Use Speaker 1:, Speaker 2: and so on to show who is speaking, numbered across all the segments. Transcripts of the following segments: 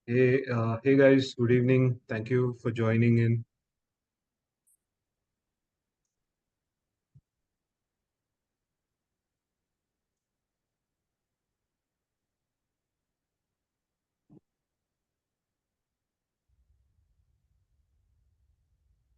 Speaker 1: Hey guys, good evening. Thank you for joining in.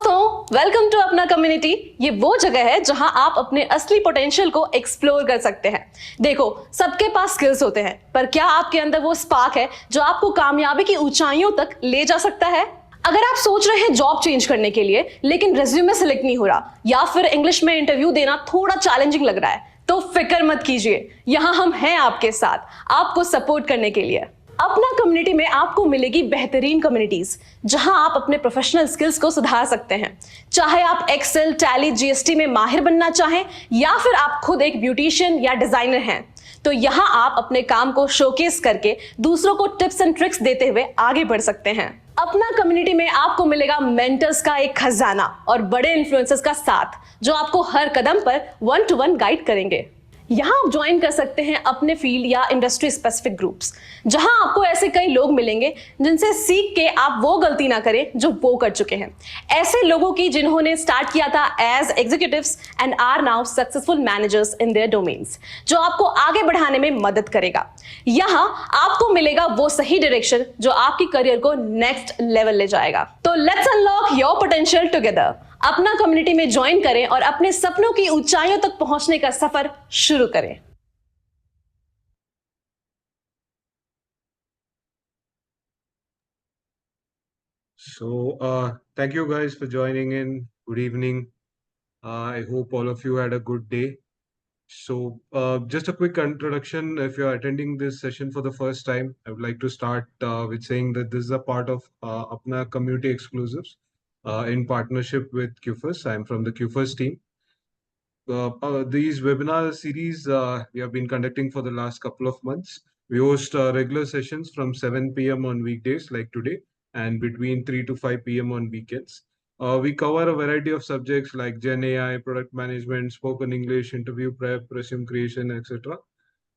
Speaker 2: तो welcome to अपना community. ये वो जगह है जहां आप अपने असली पोटेंशियल को एक्सप्लोर कर सकते हैं। देखो, सबके पास स्किल्स होते हैं, पर क्या आपके अंदर वो स्पार्क है जो आपको कामयाबी की ऊंचाइयों तक ले जा सकता है? अगर आप सोच रहे हैं जॉब चेंज करने के लिए लेकिन रेज्यूमे सेलेक्ट नहीं हो रहा, या फिर इंग्लिश में इंटरव्यू देना थोड़ा चैलेंजिंग लग रहा है, तो फिक्र मत कीजिए। यहां हम हैं आपके साथ, आपको सपोर्ट करने के लिए। अपना कम्युनिटी में आपको मिलेगी बेहतरीन कम्युनिटीज जहां आप अपने प्रोफेशनल स्किल्स को सुधार सकते हैं। चाहे आप एक्सेल, टैली, जीएसटी में माहिर बनना चाहें, या फिर आप खुद एक ब्यूटिशियन या डिजाइनर हैं, तो यहां आप अपने काम को शोकेस करके दूसरों को टिप्स एंड ट्रिक्स देते हुए आगे बढ़ सकते हैं। अपना कम्युनिटी में आपको मिलेगा मेंटर्स का एक खजाना और बड़े इन्फ्लुएंसर्स का साथ, जो आपको हर कदम पर 1-to-1 गाइड करेंगे। यहां आप ज्वाइन कर सकते हैं अपने फील्ड या इंडस्ट्री स्पेसिफिक ग्रुप्स, जहां आपको ऐसे कई लोग मिलेंगे जिनसे सीख के आप वो गलती ना करें जो वो कर चुके हैं। ऐसे लोगों की जिन्होंने स्टार्ट किया था as executives and are now successful managers in their domains, जो आपको आगे बढ़ाने में मदद करेगा। यहां आपको मिलेगा वो सही डायरेक्शन जो आपकी करियर को नेक्स्ट लेवल ले जाएगा। तो let's unlock your potential together. अपना कम्युनिटी में ज्वाइन करें और अपने सपनों की ऊंचाइयों तक पहुंचने का सफर शुरू करें।
Speaker 1: Thank you guys for joining in. Good evening. I hope all of you had a good day. Just a quick introduction. If you're attending this session for the first time, I would like to start with saying that this is a part of Apna Community Exclusives in partnership with QFIS. I'm from the QFIS team. These webinar series we have been conducting for the last couple of months. We host regular sessions from 7 p.m. on weekdays like today and between 3 to 5 p.m. on weekends. We cover a variety of subjects like Gen AI, product management, spoken English, interview prep, resume creation, etc.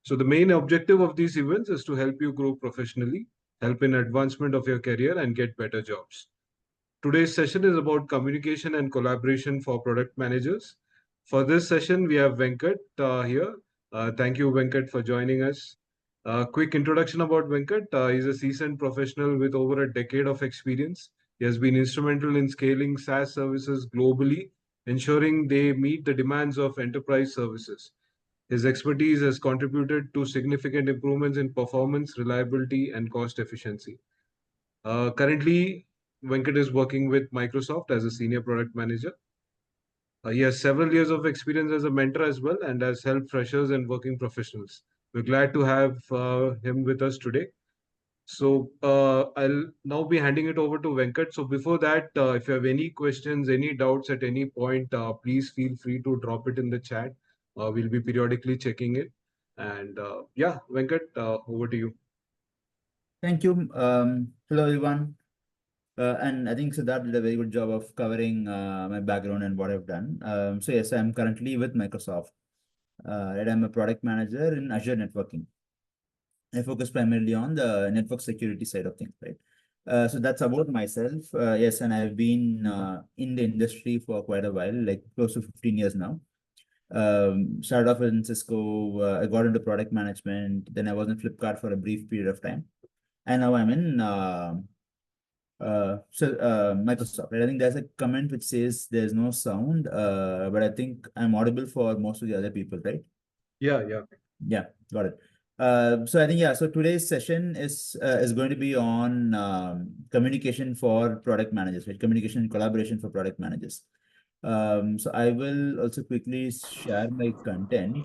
Speaker 1: So the main objective of these events is to help you grow professionally, help in advancement of your career, and get better jobs. Today's session is about communication and collaboration for product managers. For this session, we have Venkat here. Thank you, Venkat, for joining us. Quick introduction about Venkat. He's a seasoned professional with over a decade of experience. He has been instrumental in scaling SaaS services globally, ensuring they meet the demands of enterprise services. His expertise has contributed to significant improvements in performance, reliability, and cost efficiency. Currently, Venkat is working with Microsoft as a senior product manager. He has several years of experience as a mentor as well and has helped freshers and working professionals. We're glad to have him with us today. I'll now be handing it over to Venkat. So before that, if you have any questions, any doubts at any point, please feel free to drop it in the chat. We'll be periodically checking it. And yeah, Venkat, over to you.
Speaker 3: Thank you. Hello, everyone. And I think Siddharth did a very good job of covering my background and what I've done. So yes, I'm currently with Microsoft. And I'm a product manager in Azure networking. I focus primarily on the network security side of things, right? So that's about myself. Yes, and I've been in the industry for quite a while, like close to 15 years now. Started off in Cisco. I got into product management. Then I was in Flipkart for a brief period of time. And now I'm in Microsoft, right? I think there's a comment which says there's no sound, but I think I'm audible for most of the other people, right?
Speaker 1: Yeah,
Speaker 3: Got it. So I think, yeah, so today's session is going to be on communication for product managers, right? Communication and collaboration for product managers. So I will also quickly share my content.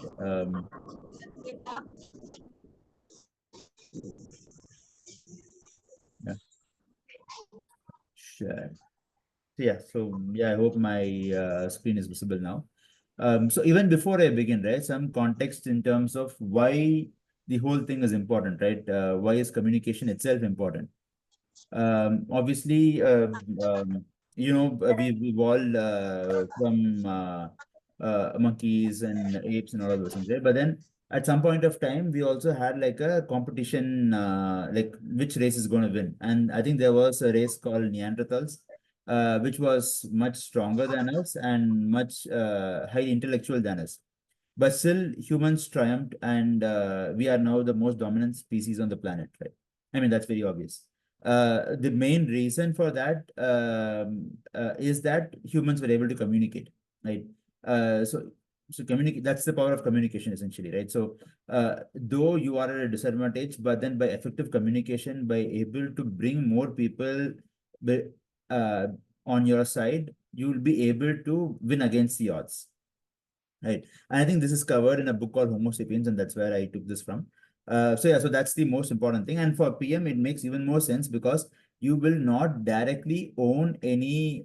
Speaker 3: Yeah. Share. Yeah, I hope my screen is visible now. So even before I begin, right, some context in terms of why the whole thing is important, right? Why is communication itself important? Obviously, we've evolved from monkeys and apes and all of those things, right? But then at some point of time, we also had like a competition, like which race is going to win. And I think there was a race called Neanderthals, which was much stronger than us and much highly intellectual than us. But still, humans triumphed, and we are now the most dominant species on the planet, right? I mean, that's very obvious. The main reason for that is that humans were able to communicate, right? So communicate, that's the power of communication, essentially, right? So though you are at a disadvantage, but then by effective communication, by able to bring more people uh, on your side, you will be able to win against the odds. Right. And I think this is covered in a book called Homo Sapiens, and that's where I took this from. So yeah, so that's the most important thing. And for PM, it makes even more sense because you will not directly own any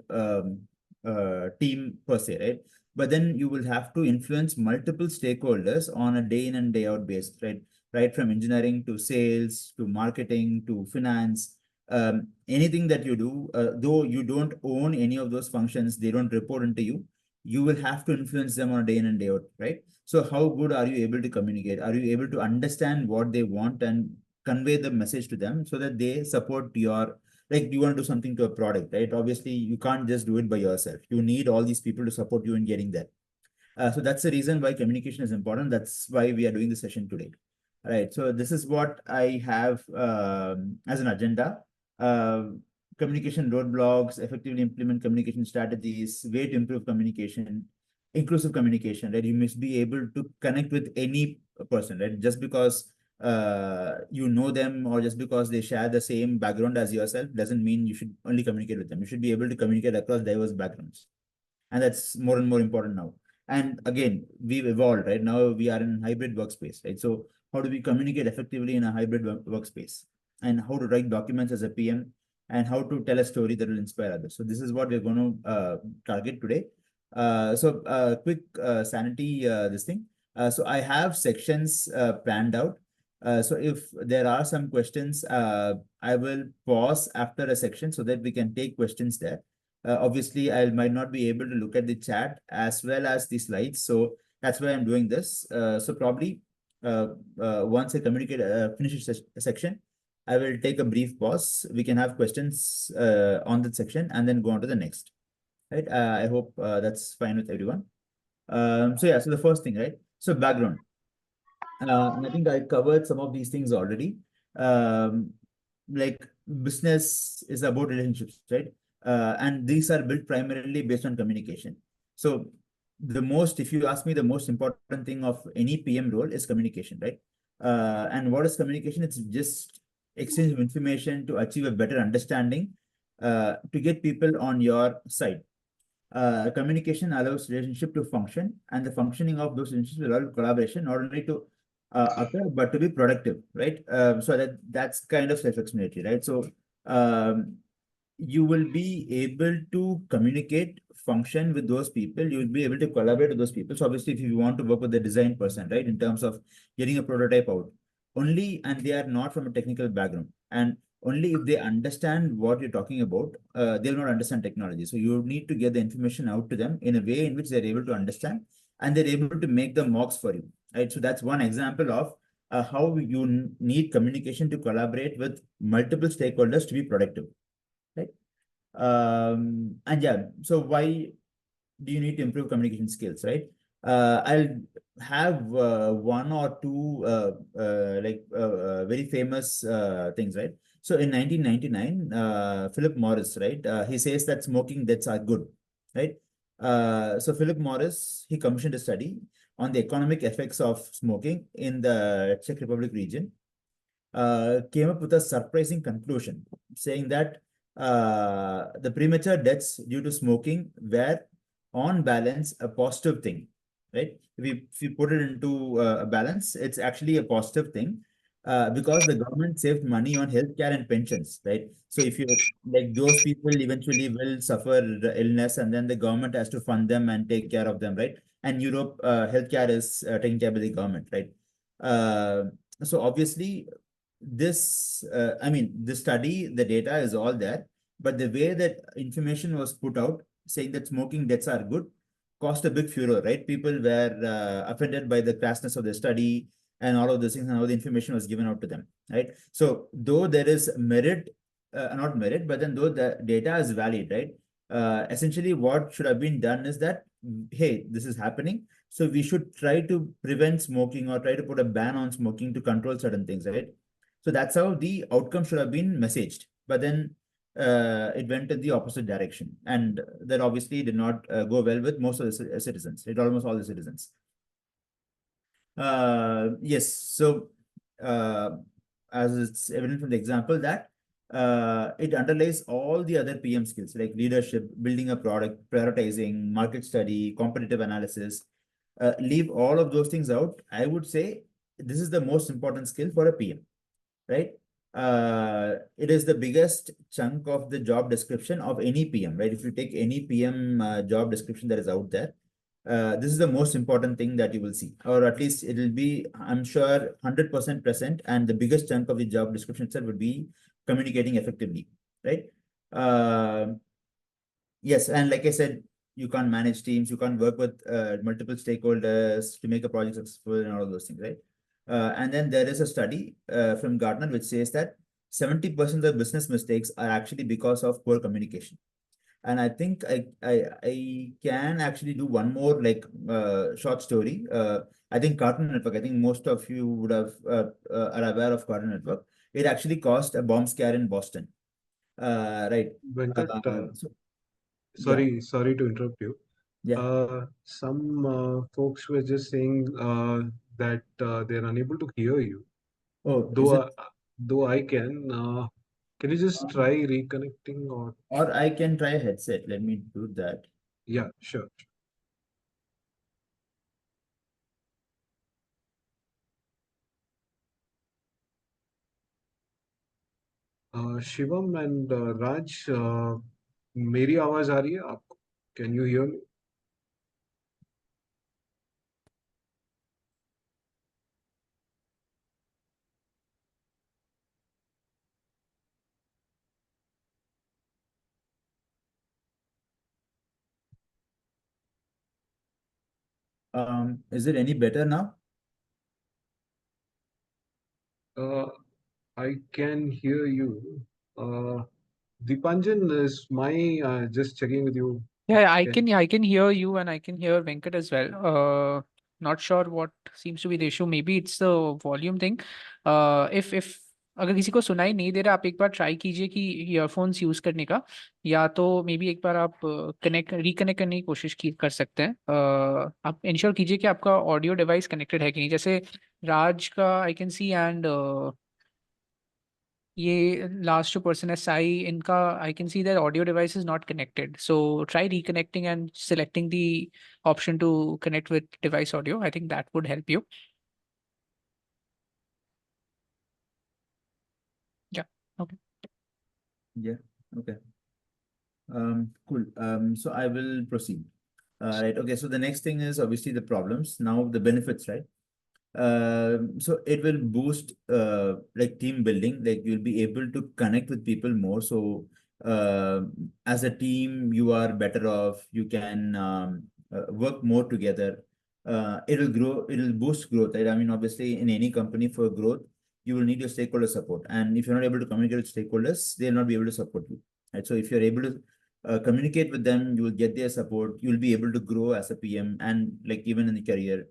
Speaker 3: team per se, right? But then you will have to influence multiple stakeholders on a day in and day out basis, right? Right from engineering to sales to marketing to finance. Anything that you do, though you don't own any of those functions, they don't report into you, you will have to influence them on a day in and day out, right? So how good are you able to communicate? Are you able to understand what they want and convey the message to them so that they support your, like you want to do something to a product, right? Obviously, you can't just do it by yourself. You need all these people to support you in getting there. So that's the reason why communication is important. That's why we are doing this session today. All right. So this is what I have as an agenda. Uh, Communication roadblocks, effectively implement communication strategies, way to improve communication, inclusive communication, right? You must be able to connect with any person, right? Just because you know them or just because they share the same background as yourself doesn't mean you should only communicate with them. You should be able to communicate across diverse backgrounds. And that's more and more important now. And again, we've evolved, right? Now we are in hybrid workspace, right? So how do we communicate effectively in a hybrid workspace? And how to write documents as a PM and how to tell a story that will inspire others. So this is what we're going to target today. Quick sanity, this thing. So I have sections planned out. So if there are some questions, I will pause after a section so that we can take questions there. Obviously, I might not be able to look at the chat as well as the slides. So that's why I'm doing this. So probably once I communicate, finish a section, I will take a brief pause. We can have questions on that section and then go on to the next. Right. I hope that's fine with everyone. So yeah, so the first thing, right? So background. And I think I covered some of these things already. Um, like business is about relationships, right? And these are built primarily based on communication. So if you ask me, the most important thing of any PM role is communication, right? And what is communication? It's just exchange of information to achieve a better understanding, to get people on your side. Communication allows relationship to function, and the functioning of those relationships will allow collaboration not only to occur but to be productive, right? So that's kind of self-explanatory, right? So you will be able to communicate, function with those people. You will be able to collaborate with those people. So obviously, if you want to work with the design person, right, in terms of getting a prototype out, only and they are not from a technical background, and only if they understand what you're talking about, they'll not understand technology. So you need to get the information out to them in a way in which they're able to understand and they're able to make the mocks for you, right? So that's one example of how you need communication to collaborate with multiple stakeholders to be productive, right? And yeah, so why do you need to improve communication skills, right? I'll have one or two very famous things, right? So in 1999, Philip Morris, right? He says that smoking deaths are good, right? So Philip Morris, he commissioned a study on the economic effects of smoking in the Czech Republic region, came up with a surprising conclusion, saying that the premature deaths due to smoking were, on balance, a positive thing, right? If you put it into a balance, it's actually a positive thing because the government saved money on healthcare and pensions, right? So if you like those people eventually will suffer the illness and then the government has to fund them and take care of them, right? And Europe, healthcare is taken care by the government, right? Uh, so obviously the study, the data is all there, but the way that information was put out saying that smoking deaths are good caused a big furor, right? People were offended by the crassness of the study. and all of those things, and how the information was given out to them, right? So though there is merit, not merit, but then though the data is valid, right? Essentially what should have been done is that, hey, this is happening, so we should try to prevent smoking or try to put a ban on smoking to control certain things, right? So that's how the outcome should have been messaged. But then it went in the opposite direction, and that obviously did not go well with most of the citizens, almost all the citizens. Yes, so uh, as it's evident from the example that it underlies all the other PM skills like leadership, building a product, prioritizing, market study, competitive analysis. Leave all of those things out. I would say this is the most important skill for a PM, right? It is the biggest chunk of the job description of any PM, right? If you take any PM job description that is out there, this is the most important thing that you will see, or at least it will be, I'm sure, 100% present. And the biggest chunk of the job description itself would be communicating effectively, right? Yes, and like I said, you can't manage teams, you can't work with multiple stakeholders to make a project successful and all of those things, right? And then there is a study from Gartner which says that 70% of business mistakes are actually because of poor communication. And I think I can actually do one more like short story. I think Cartoon Network, I think most of you would have are aware of Cartoon Network. It actually caused a bomb scare in Boston. Right.
Speaker 1: Venkat,
Speaker 3: So, yeah,
Speaker 1: sorry to interrupt you.
Speaker 3: yeah.
Speaker 1: Some folks were just saying that they're unable to hear you.
Speaker 3: Oh, is
Speaker 1: Though
Speaker 3: it?
Speaker 1: though I can. Can you just
Speaker 3: Um,
Speaker 1: try reconnecting or
Speaker 3: or I can try a headset. Let me do that.
Speaker 1: yeah, sure. Shivam and Raj मेरी आवाज आ रही है आपको? Can you hear me?
Speaker 3: Is it any better now?
Speaker 1: I can hear you. Dipanjan, is my just checking with you.
Speaker 4: Yeah,
Speaker 1: Can
Speaker 4: I can hear you and I can hear Venkat as well. Not sure what seems to be the issue. Maybe it's the volume thing. If अगर किसी को सुनाई नहीं दे रहा, आप एक बार try कीजिए कि ईयरफोन्स यूज करने का, या तो मे बी एक बार आप रिकनेक्ट करने की कोशिश कर सकते हैं। आप इंश्योर कीजिए कि आपका ऑडियो डिवाइस कनेक्टेड है कि नहीं। जैसे राज का आई कैन सी, एंड ये लास्ट जो पर्सन है साई, इनका I can see that audio device is not connected, so try reconnecting and selecting the option to connect with device audio. I think that would help you. या okay.
Speaker 3: Yeah. Okay. Cool. So I will proceed. Right. Okay. So the next thing is obviously the problems. Now the benefits, right? So it will boost like team building. Like you'll be able to connect with people more. So as a team, you are better off. You can work more together. It'll grow. It'll boost growth. Right? I mean, obviously, in any company for growth, you will need your stakeholder support. And if you're not able to communicate with stakeholders, they'll not be able to support you. Right. So if you're able to communicate with them, you will get their support. You'll be able to grow as a PM and like even in the career.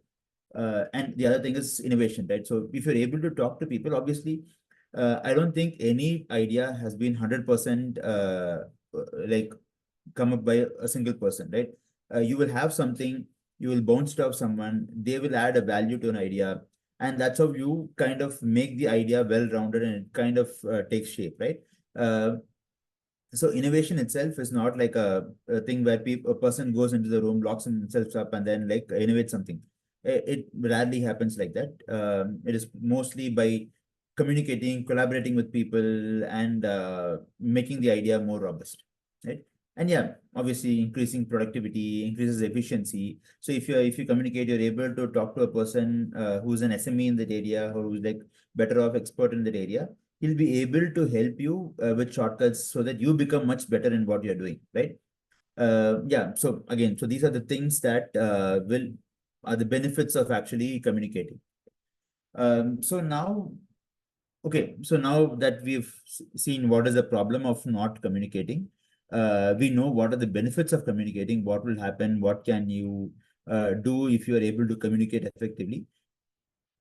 Speaker 3: And the other thing is innovation, right? So if you're able to talk to people, obviously, I don't think any idea has been 100% like come up by a single person, right? You will have something, you will bounce it off someone, they will add a value to an idea, and that's how you kind of make the idea well-rounded and it kind of takes shape, right? So innovation itself is not like a thing where a person goes into the room, locks himself up, and then like innovates something. It rarely happens like that. It is mostly by communicating, collaborating with people, and making the idea more robust, right? And yeah, obviously increasing productivity increases efficiency. So if you communicate, you're able to talk to a person who's an SME in that area or who's like better off expert in that area. He'll be able to help you with shortcuts so that you become much better in what you're doing, right? Yeah. So again, so these are the things that are the benefits of actually communicating. So now, okay, so now that we've seen what is the problem of not communicating, we know what are the benefits of communicating, what will happen, what can you do if you are able to communicate effectively.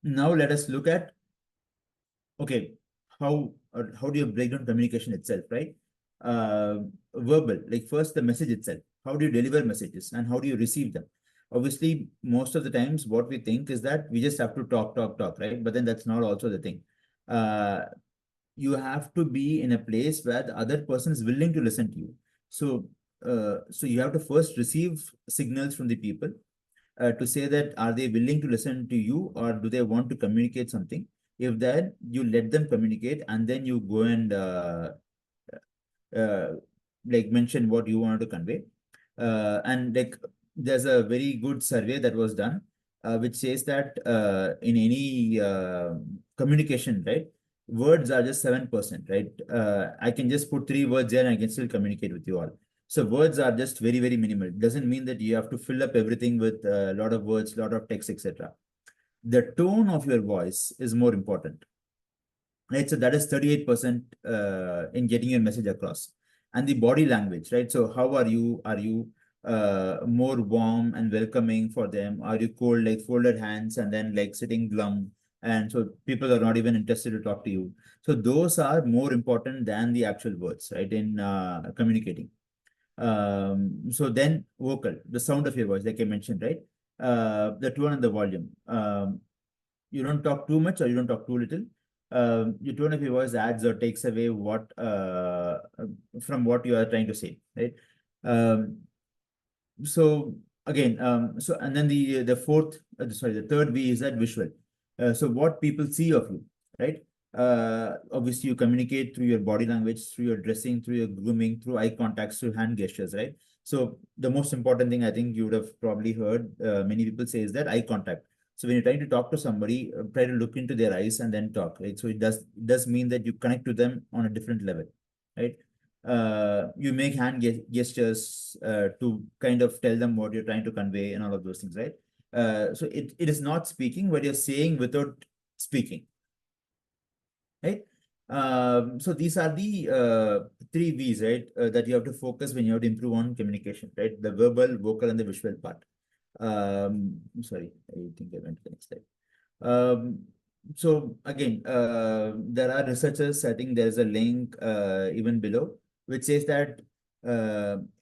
Speaker 3: Now let us look at, okay, how do you break down communication itself, right? Verbal, like first the message itself. How do you deliver messages and how do you receive them? Obviously, most of the times what we think is that we just have to talk, right? But then that's not also the thing. Uh, you have to be in a place where the other person is willing to listen to you. So you have to first receive signals from the people to say that are they willing to listen to you or do they want to communicate something. If that, you let them communicate and then you go and uh, like mention what you want to convey. And like there's a very good survey that was done which says that in any communication, right, words are just 7%, right? I can just put 3 words there and I can still communicate with you all. So words are just very, very minimal. Doesn't mean that you have to fill up everything with a lot of words, lot of text, etc. The tone of your voice is more important, right? So that is 38% in getting your message across. And the body language, right? So how are you? Are you more warm and welcoming for them? Are you cold, like folded hands and then like sitting glum? And so people are not even interested to talk to you. So those are more important than the actual words, right? In communicating. So then vocal, the sound of your voice, like I mentioned, right? The tone and the volume. You don't talk too much or you don't talk too little. Your tone of your voice adds or takes away what from what you are trying to say, right? Um, so again, so and then the fourth, sorry, the third V is that visual. So what people see of you, right? Obviously, you communicate through your body language, through your dressing, through your grooming, through eye contacts, through hand gestures, right? So the most important thing I think you would have probably heard many people say is that eye contact. So when you're trying to talk to somebody, try to look into their eyes and then talk, right? So it does mean that you connect to them on a different level, right? You make hand gestures to kind of tell them what you're trying to convey and all of those things, right? So it is not speaking, but you're saying without speaking, right? So these are the 3 V's, right? That you have to focus when you have to improve on communication, right? The verbal, vocal, and the visual part. Sorry, I think I went to the next slide. So again, there are researchers, I think there's a link even below, which says that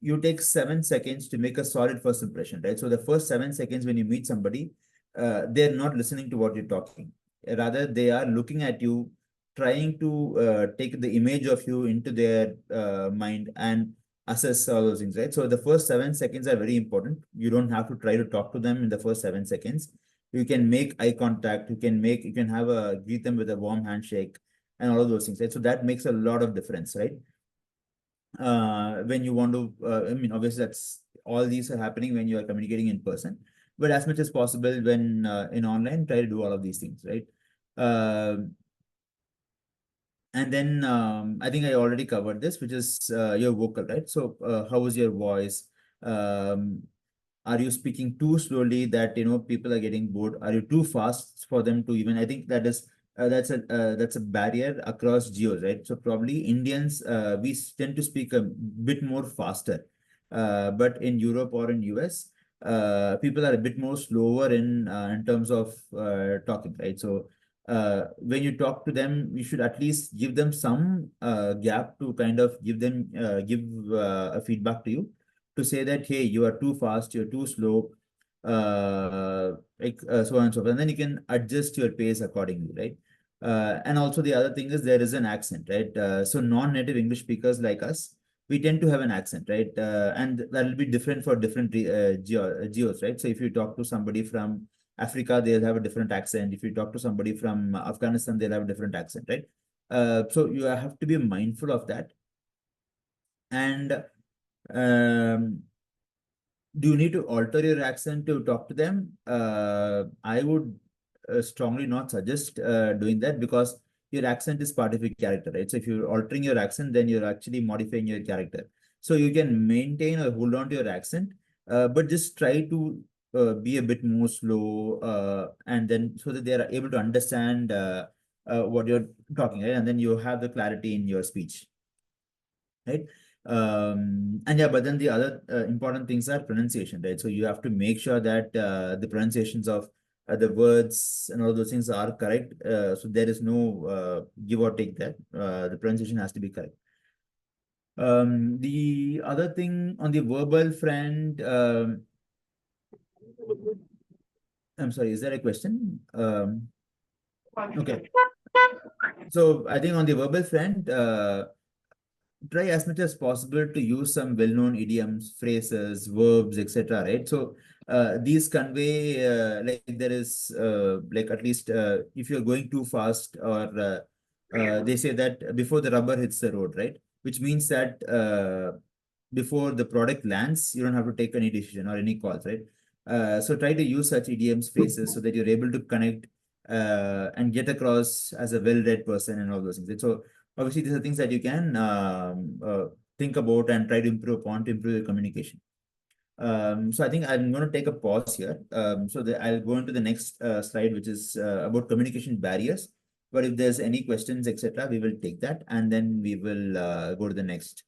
Speaker 3: you take 7 seconds to make a solid first impression, right? So the first 7 seconds when you meet somebody, they're not listening to what you're talking. Rather, they are looking at you, trying to take the image of you into their mind and assess all those things, right? So the first 7 seconds are very important. You don't have to try to talk to them in the first 7 seconds. You can make eye contact, you can have a greet them with a warm handshake and all of those things, right? So that makes a lot of difference, right? When you want to, I mean, obviously that's all these are happening when you are communicating in person, but as much as possible when in online, try to do all of these things, right? And then I think I already covered this, which is your vocal, right? So how is your voice? Are you speaking too slowly that people are getting bored? Are you too fast for them to even? I think that's a barrier across geos, right? So probably Indians we tend to speak a bit more faster, but in Europe or in US, people are a bit more slower in terms of talking, right? So when you talk to them, you should at least give them some gap to kind of give a feedback to you to say that, hey, you are too fast, you're too slow, so on and so forth. And then you can adjust your pace accordingly, right? And also the other thing is there is an accent, right? So non-native English speakers like us, we tend to have an accent, right? And that will be different for different geos, right? So if you talk to somebody from Africa, they'll have a different accent. If you talk to somebody from Afghanistan, they'll have a different accent, right? So you have to be mindful of that. And do you need to alter your accent to talk to them? I would strongly not suggest doing that because your accent is part of your character, right? So if you're altering your accent, then you're actually modifying your character. So you can maintain or hold on to your accent, but just try to be a bit more slow, and then so that they are able to understand what you're talking, right? And then you have the clarity in your speech, right? And yeah, but then the other important things are pronunciation, right? So you have to make sure that the pronunciations of the words and all those things are correct. So there is no give or take there. The pronunciation has to be correct. The other thing on the verbal front, I'm sorry, is there a question? Okay. So I think on the verbal front, try as much as possible to use some well-known idioms, phrases, verbs, etc. Right? So these convey like there is like at least if you're going too fast, or they say that before the rubber hits the road, right? Which means that before the product lands, you don't have to take any decision or any calls, right? So try to use such idioms, phrases, so that you're able to connect and get across as a well-read person and all those things. So obviously, these are things that you can think about and try to improve upon to improve your communication. So I think I'm going to take a pause here. So I'll go into the next slide, which is about communication barriers. But if there's any questions, etc., we will take that, and then we will go to the next.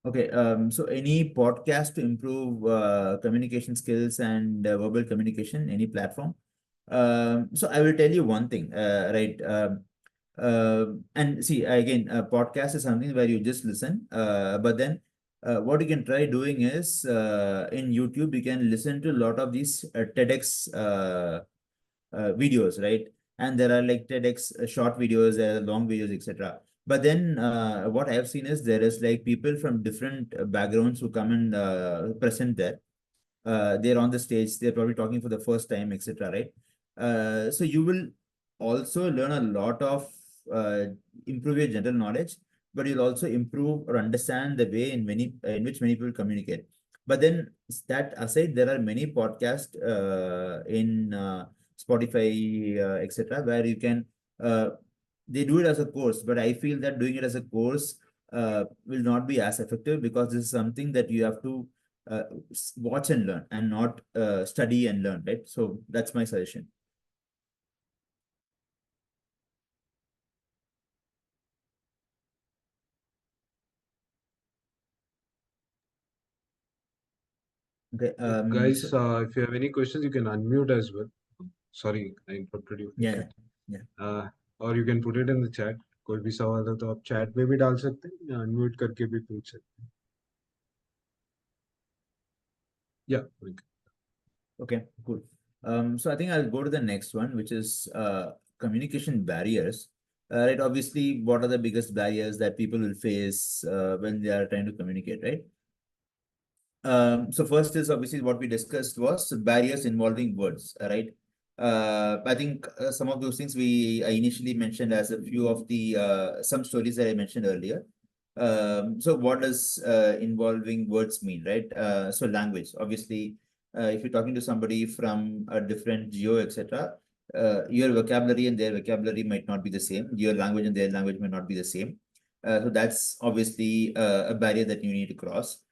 Speaker 3: Okay, so any podcast to improve communication skills and verbal communication, any platform? So I will tell you one thing, right? And see, again, a podcast is something where you just listen, but then what you can try doing is in YouTube, you can listen to a lot of these TEDx videos, right? And there are like TEDx short videos, there are long videos, etc. But then what I have seen is there is like people from different backgrounds who come and present there. They're on the stage, they're probably talking for the first time, etc. Right? So you will also learn a lot of improve your general knowledge, but you'll also improve or understand the way in which many people communicate. But then that aside, there are many podcasts in Spotify, etc., where you can they do it as a course, but I feel that doing it as a course will not be as effective, because this is something that you have to watch and learn and not study and learn, right? So that's my suggestion. Okay.
Speaker 1: Guys, if you have any questions, you can unmute as well. Sorry, I interrupted you.
Speaker 3: Yeah, yeah.
Speaker 1: और you can put it in the chat. कोई भी सवाल है तो आप chat में भी डाल सकते हैं या unmute करके भी पूछ सकते हैं. Yeah.
Speaker 3: Okay, cool. So I think I'll go to the next one, which is communication barriers. Right, obviously, what are the biggest barriers that people will face when they are trying to communicate, right? So first is obviously what we discussed was barriers involving words, right? I think some of those things I initially mentioned as a few of the some stories that I mentioned earlier. So what does involving words mean, right? So language, obviously, if you're talking to somebody from a different geo, etc., your vocabulary and their vocabulary might not be the same. Your language and their language might not be the same. So that's obviously a barrier that you need to cross.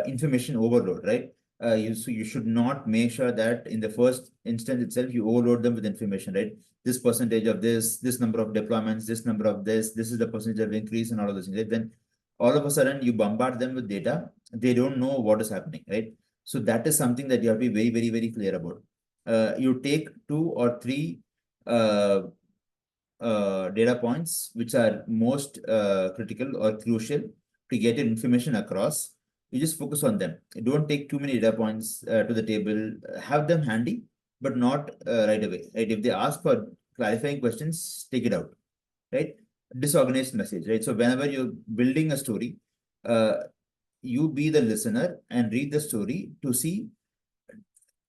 Speaker 3: Information overload, right? So you should not make sure that in the first instance itself, you overload them with information, right? This percentage of this number of deployments, this number of this is the percentage of increase and all of those things, right? Then all of a sudden you bombard them with data, they don't know what is happening, right? So that is something that you have to be very, very, very clear about. You take 2 or 3 data points which are most critical or crucial to get your information across. You just focus on them. Don't take too many data points to the table. Have them handy, but not right away. Right? If they ask for clarifying questions, take it out. Right? Disorganized message. Right? So whenever you're building a story, you be the listener and read the story to see,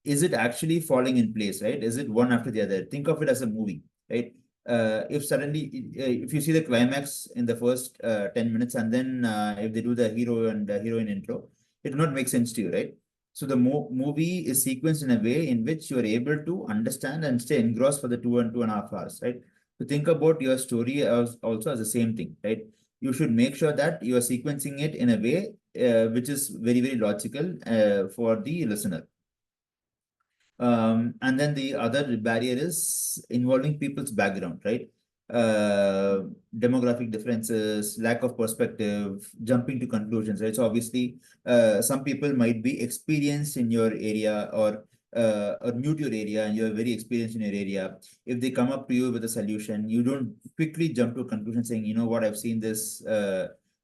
Speaker 3: is it actually falling in place, right? Is it one after the other? Think of it as a movie, right? If suddenly, if you see the climax in the first 10 minutes, and then if they do the hero and the heroine intro, it will not make sense to you, right? So the movie is sequenced in a way in which you are able to understand and stay engrossed for the 2 and 2.5 hours, right? So think about your story as also as the same thing, right? You should make sure that you are sequencing it in a way which is very, very logical for the listener. And then the other barrier is involving people's background, right? Demographic differences, lack of perspective, jumping to conclusions, right? So obviously, some people might be experienced in your area or new to your area, and you're very experienced in your area. If they come up to you with a solution, you don't quickly jump to a conclusion saying, you know what, I've seen this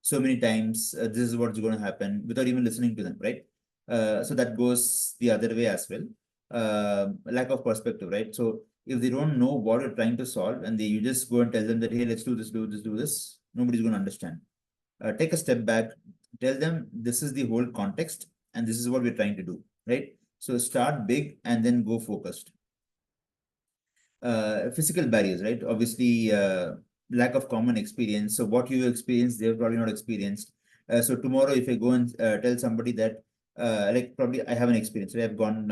Speaker 3: so many times, this is what's going to happen, without even listening to them, right? So that goes the other way as well. Lack of perspective, right? So if they don't know what you're trying to solve and you just go and tell them that, hey, let's do this, do this, do this, nobody's going to understand. Take a step back, tell them this is the whole context and this is what we're trying to do, right? So start big and then go focused. Physical barriers, right? Obviously, lack of common experience. So what you experienced, they've probably not experienced. So tomorrow, if I go and tell somebody that, like probably I have an experience. So I've gone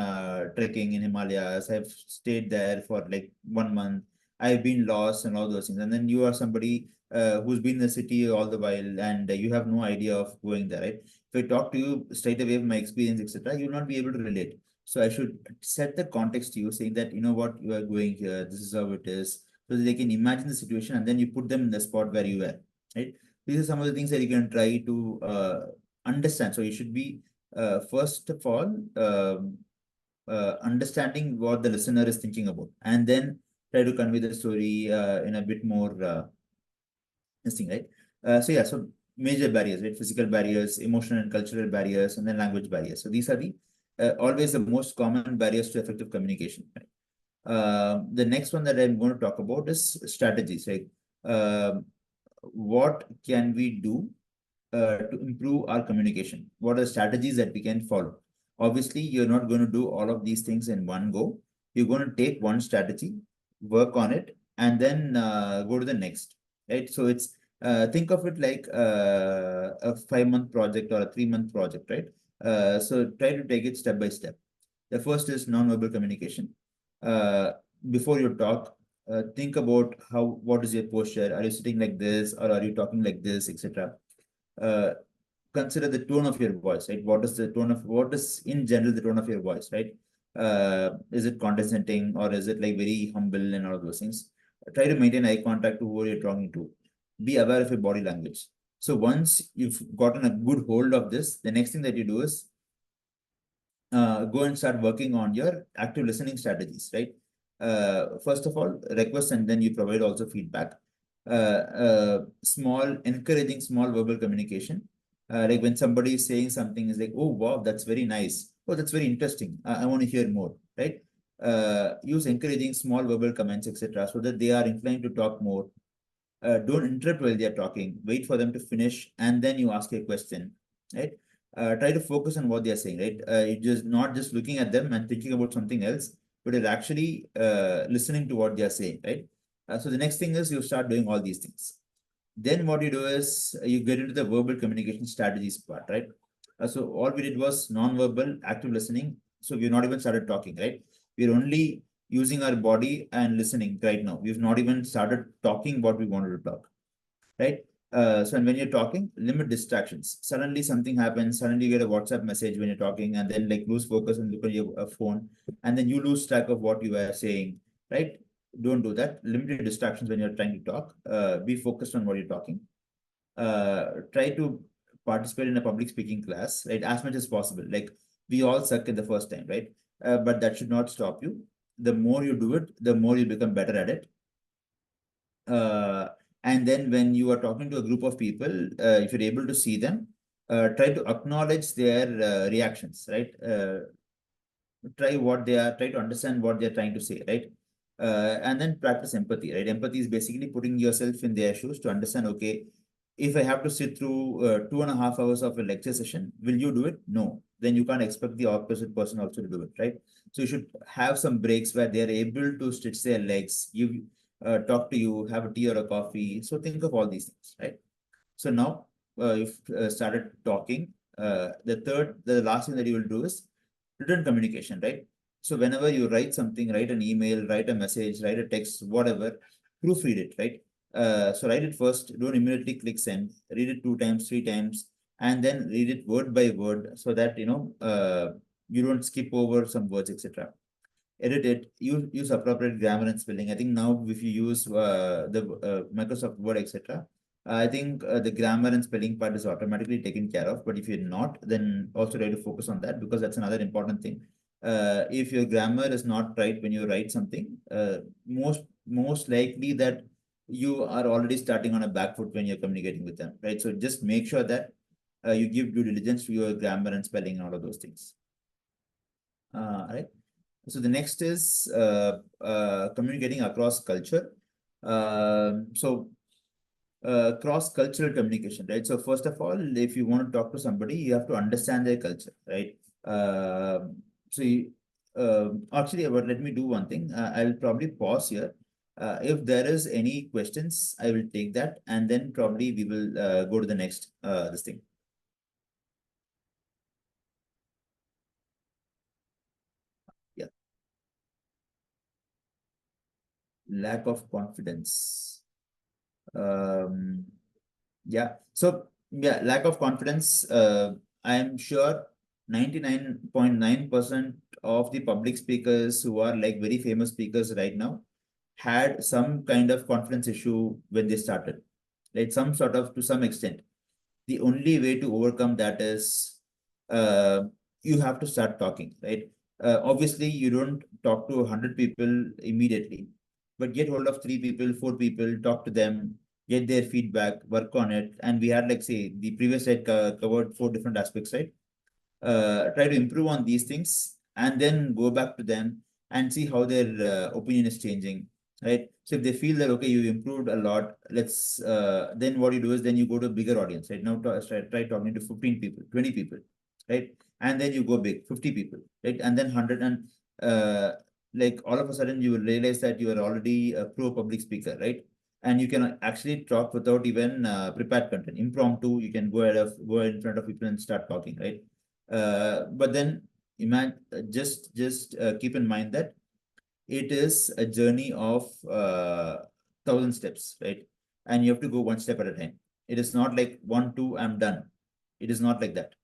Speaker 3: trekking in Himalayas. I've stayed there for like 1 month. I've been lost and all those things. And then you are somebody who's been in the city all the while, and you have no idea of going there, right? If I talk to you straight away of my experience, etc., you'll not be able to relate. So I should set the context to you, saying that, you know what, you are going here, this is how it is, so that they can imagine the situation, and then you put them in the spot where you were, right? These are some of the things that you can try to understand. So you should be, first of all, understanding what the listener is thinking about, and then try to convey the story in a bit more this thing, right? So yeah, so major barriers, right? Physical barriers, emotional and cultural barriers, and then language barriers. So these are the always the most common barriers to effective communication, right? The next one that I'm going to talk about is strategies, right? What can we do to improve our communication? What are strategies that we can follow? Obviously, you're not going to do all of these things in one go. You're going to take one strategy, work on it, and then go to the next, right? So it's think of it like a 5-month project or a 3-month project, right? So try to take it step by step. The first is non-verbal communication. Before you talk, think about what is your posture? Are you sitting like this, or are you talking like this, etc.? Consider the tone of your voice, right? What is in general the tone of your voice, right? Is it condescending, or is it like very humble and all of those things? Try to maintain eye contact to who you're talking to. Be aware of your body language. So once you've gotten a good hold of this, the next thing that you do is go and start working on your active listening strategies, right? First of all, request, and then you provide also feedback. Encouraging small verbal communication. Like when somebody is saying something, is like, oh, wow, that's very nice. Oh, that's very interesting. I want to hear more, right? Use encouraging small verbal comments, etc., so that they are inclined to talk more. Don't interrupt while they are talking. Wait for them to finish, and then you ask a question, right? Try to focus on what they are saying, right? You're just not just looking at them and thinking about something else, but you're actually listening to what they are saying, right? So the next thing is you start doing all these things. Then what you do is you get into the verbal communication strategies part, right? So all we did was non-verbal, active listening. So we've not even started talking, right? We're only using our body and listening right now. We've not even started talking what we wanted to talk, right? So when you're talking, limit distractions. Suddenly something happens, suddenly you get a WhatsApp message when you're talking, and then like lose focus and look at your phone, and then you lose track of what you are saying, right? Don't do that. Limit your distractions when you're trying to talk. Be focused on what you're talking. Try to participate in a public speaking class, right? As much as possible. Like we all suck at the first time, right? But that should not stop you. The more you do it, the more you become better at it. And then when you are talking to a group of people, if you're able to see them, try to acknowledge their reactions, right? Try to understand what they're trying to say, right? And then practice empathy, right? Empathy is basically putting yourself in their shoes to understand, okay, if I have to sit through 2.5 hours of a lecture session, will you do it? No. Then you can't expect the opposite person also to do it, right? So you should have some breaks where they're able to stretch their legs, talk to you, have a tea or a coffee. So think of all these things, right? So now you've started talking. The last thing that you will do is written communication, right? So whenever you write something, write an email, write a message, write a text, whatever, proofread it, right? So write it first, don't immediately click send, read it 2 times, 3 times, and then read it word by word so that, you don't skip over some words, etc. Edit it, use appropriate grammar and spelling. I think now if you use the Microsoft Word, etc., I think the grammar and spelling part is automatically taken care of. But if you're not, then also try to focus on that, because that's another important thing. If your grammar is not right when you write something, most likely that you are already starting on a back foot when you're communicating with them, right? So just make sure that you give due diligence to your grammar and spelling and all of those things. Right. So the next is communicating across culture. Cross-cultural communication, right? So first of all, if you want to talk to somebody, you have to understand their culture, right? Actually, but let me do one thing. I'll probably pause here. If there is any questions, I will take that, and then probably we will go to the next this thing. Yeah. Lack of confidence. Yeah. So yeah, lack of confidence. I am sure 99.9% of the public speakers who are like very famous speakers right now had some kind of confidence issue when they started, like some sort of, to some extent. The only way to overcome that is you have to start talking, right? Obviously, you don't talk to 100 people immediately, but get hold of 3 people, 4 people, talk to them, get their feedback, work on it. And we had, like, say, the previous slide covered 4 different aspects, right? Try to improve on these things and then go back to them and see how their opinion is changing, right? So if they feel that, okay, you improved a lot, let's then what you do is then you go to a bigger audience, right? Now try talking to 15 people, 20 people, right? And then you go big, 50 people, right? And then 100, and like all of a sudden you will realize that you are already a pro public speaker, right? And you can actually talk without even prepared content, impromptu. You can go in front of people and start talking, right? But then imagine, just keep in mind that it is a journey of 1,000 steps, right? And you have to go one step at a time. It is not like 1, 2, I'm done. It is not like that.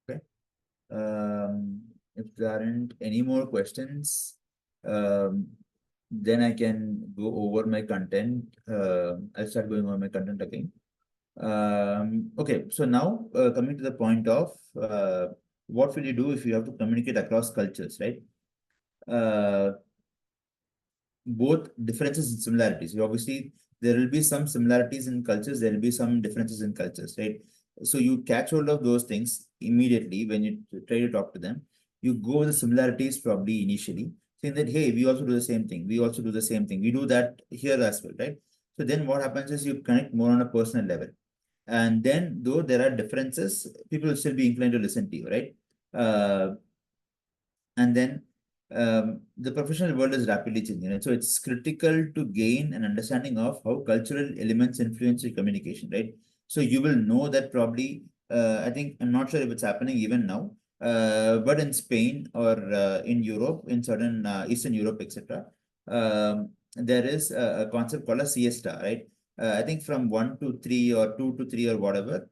Speaker 3: Okay. If there aren't any more questions, then I can go over my content. I'll start going over my content again. Okay, so now coming to the point of what will you do if you have to communicate across cultures, right? Both differences and similarities. Obviously, there will be some similarities in cultures, there will be some differences in cultures, right? So you catch hold of those things immediately when you try to talk to them. You go with the similarities probably initially, saying that, hey, we also do the same thing. We also do the same thing. We do that here as well, right? So then what happens is you connect more on a personal level. And then, though there are differences, people will still be inclined to listen to you, right? And then the professional world is rapidly changing, right? So it's critical to gain an understanding of how cultural elements influence your communication, right? So you will know that probably, I think, I'm not sure if it's happening even now, but in Spain or in Europe, in certain Eastern Europe, etc., there is a concept called a siesta, right? I think from 1 to 3 or 2 to 3 or whatever,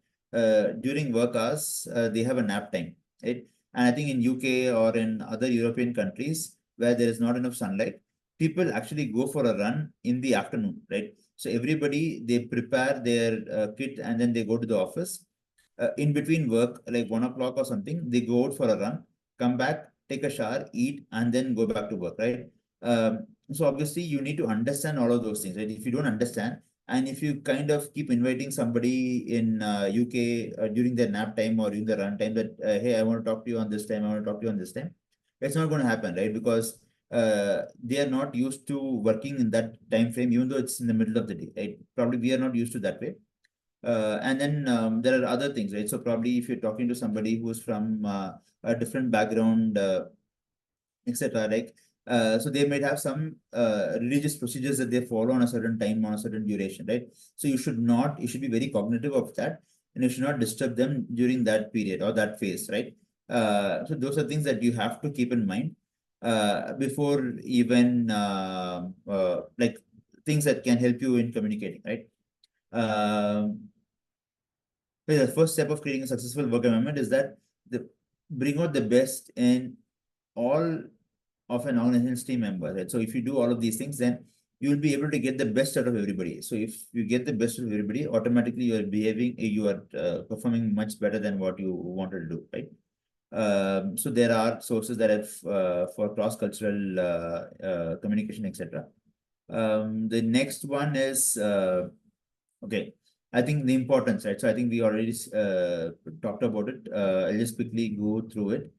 Speaker 3: during work hours, they have a nap time, right? And I think in UK or in other European countries where there is not enough sunlight, people actually go for a run in the afternoon, right? So everybody, they prepare their kit and then they go to the office. In between work, like 1 o'clock or something, they go out for a run, come back, take a shower, eat, and then go back to work, right? So obviously you need to understand all of those things, right? If you don't understand, and if you kind of keep inviting somebody in UK during their nap time or in the run time that, hey, I want to talk to you on this time, I want to talk to you on this time, it's not going to happen, right? Because they are not used to working in that time frame, even though it's in the middle of the day, right? Probably we are not used to that way. And then there are other things, right? So probably if you're talking to somebody who's from a different background, etc., like So they might have some religious procedures that they follow on a certain time, on a certain duration, right? So you should be very cognitive of that, and you should not disturb them during that period or that phase, right? So those are things that you have to keep in mind before even like things that can help you in communicating, right? The first step of creating a successful work environment is that bring out the best in all of an organization's team member, right? So if you do all of these things, then you will be able to get the best out of everybody. So if you get the best out of everybody, automatically you are performing much better than what you wanted to do, right? So there are sources that have for cross-cultural communication, etc. The next one is okay. I think the importance, right? So I think we already talked about it. I'll just quickly go through it.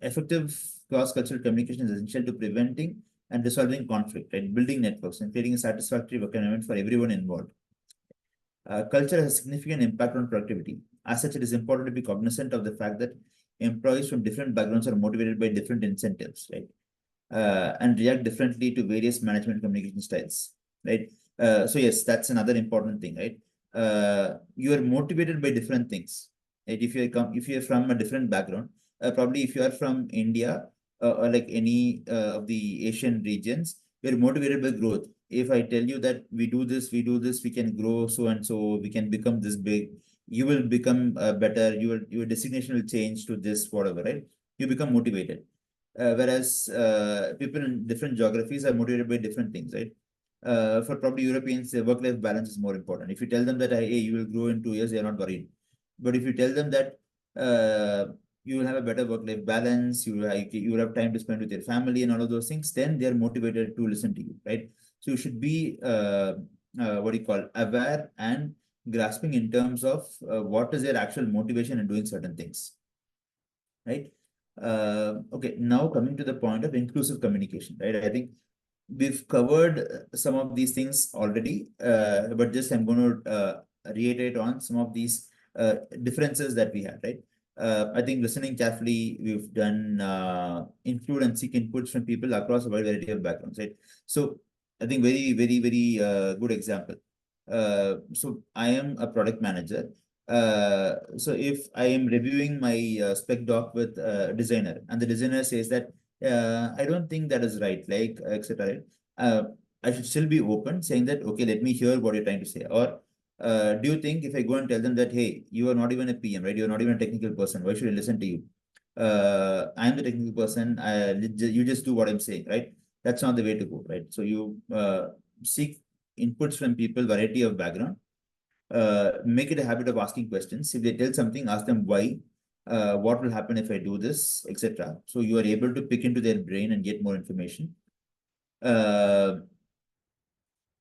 Speaker 3: Effective cross-cultural communication is essential to preventing and resolving conflict, right? Building networks and creating a satisfactory work environment for everyone involved. Culture has a significant impact on productivity. As such, it is important to be cognizant of the fact that employees from different backgrounds are motivated by different incentives, right? And react differently to various management communication styles, right? So yes, that's another important thing, right? You are motivated by different things, right? If you're from a different background, probably if you are from India or like any of the Asian regions, you're motivated by growth. If I tell you that we do this, we can grow so and so, we can become this big, you will become better. Your designation will change to this, whatever, right? You become motivated. Whereas people in different geographies are motivated by different things, right? For probably Europeans, work-life balance is more important. If you tell them that, hey, you will grow in 2 years, they are not worried. But if you tell them that you will have a better work-life balance, you will have time to spend with your family and all of those things, then they are motivated to listen to you, right? So you should be what do you call, aware and grasping in terms of what is their actual motivation in doing certain things, right? Okay, now coming to the point of inclusive communication, right? I think we've covered some of these things already, but just I'm going to reiterate on some of these differences that we had, right? I think listening carefully, we've done include and seek inputs from people across a wide variety of backgrounds, right? So I think very good example. So I am a product manager. So if I am reviewing my spec doc with a designer and the designer says that I don't think that is right, like etc. Right? I should still be open, saying that okay, let me hear what you're trying to say. Or do you think if I go and tell them that hey, you are not even a PM, right? You're not even a technical person. Why should I listen to you? I'm the technical person. You just do what I'm saying, right? That's not the way to go, right? So you seek inputs from people, variety of background. Make it a habit of asking questions. If they tell something, ask them why, what will happen if I do this, etc. So you are able to pick into their brain and get more information.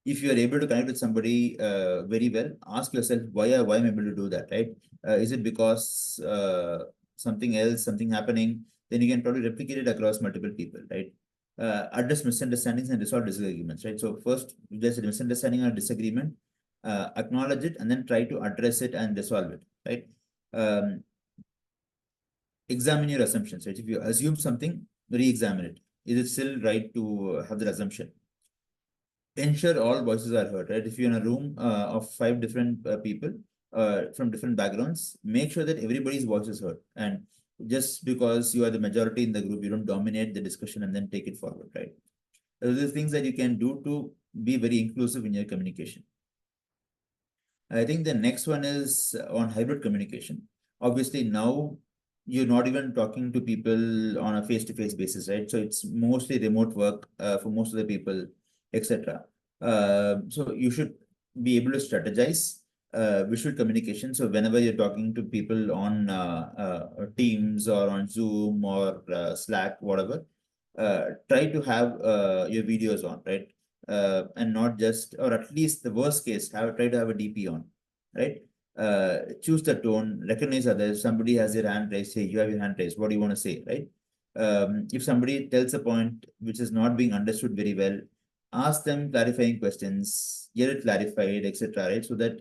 Speaker 3: If you are able to connect with somebody very well, ask yourself why am I able to do that, right? Is it because something happening? Then you can probably replicate it across multiple people, right? Address misunderstandings and resolve disagreements, right? So first, if there's a misunderstanding or disagreement, acknowledge it and then try to address it and resolve it, right? Examine your assumptions, right? If you assume something, re-examine it. Is it still right to have that assumption? Ensure all voices are heard, right? If you're in a room of 5 different people from different backgrounds, make sure that everybody's voice is heard. And just because you are the majority in the group, you don't dominate the discussion and then take it forward, right? Those are things that you can do to be very inclusive in your communication. I think the next one is on hybrid communication. Obviously, now you're not even talking to people on a face-to-face basis, right? So it's mostly remote work for most of the people, etc. So you should be able to strategize visual communication. So whenever you're talking to people on Teams or on Zoom or Slack, whatever, try to have your videos on, right? And not just, or at least the worst case, try to have a DP on, right? Choose the tone, recognize others. Somebody has their hand raised, say, you have your hand raised. What do you want to say, right? If somebody tells a point which is not being understood very well, ask them clarifying questions, get it clarified, etc., right? So that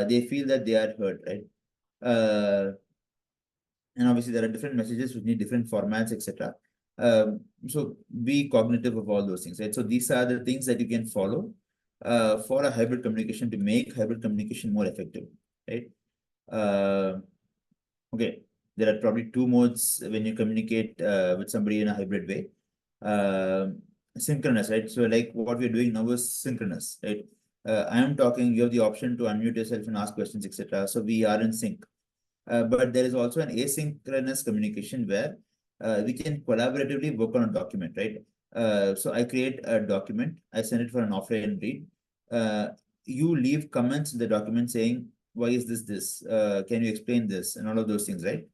Speaker 3: they feel that they are heard, right? And obviously there are different messages which need different formats, etc. So be cognitive of all those things, right? So these are the things that you can follow for a hybrid communication to make hybrid communication more effective, right? Okay, there are probably two modes when you communicate with somebody in a hybrid way. Synchronous, right? So like what we're doing now is synchronous, right? I am talking, you have the option to unmute yourself and ask questions, etc. So we are in sync. But there is also an asynchronous communication where we can collaboratively work on a document, right? So I create a document, I send it for an offline read. You leave comments in the document saying, why is this? Can you explain this? And all of those things, right?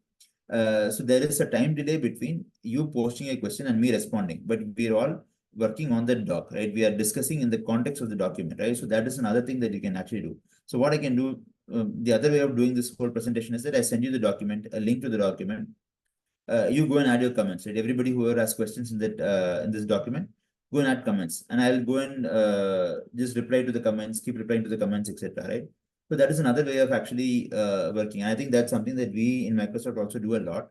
Speaker 3: So there is a time delay between you posting a question and me responding, but we're all working on the doc, right? We are discussing in the context of the document, right? So that is another thing that you can actually do. So what I can do, the other way of doing this whole presentation is that I send you the document, a link to the document. You go and add your comments, right? Everybody who has questions in that in this document, go and add comments, and I'll go and just reply to the comments, keep replying to the comments, etc. Right? So that is another way of actually working. And I think that's something that we in Microsoft also do a lot.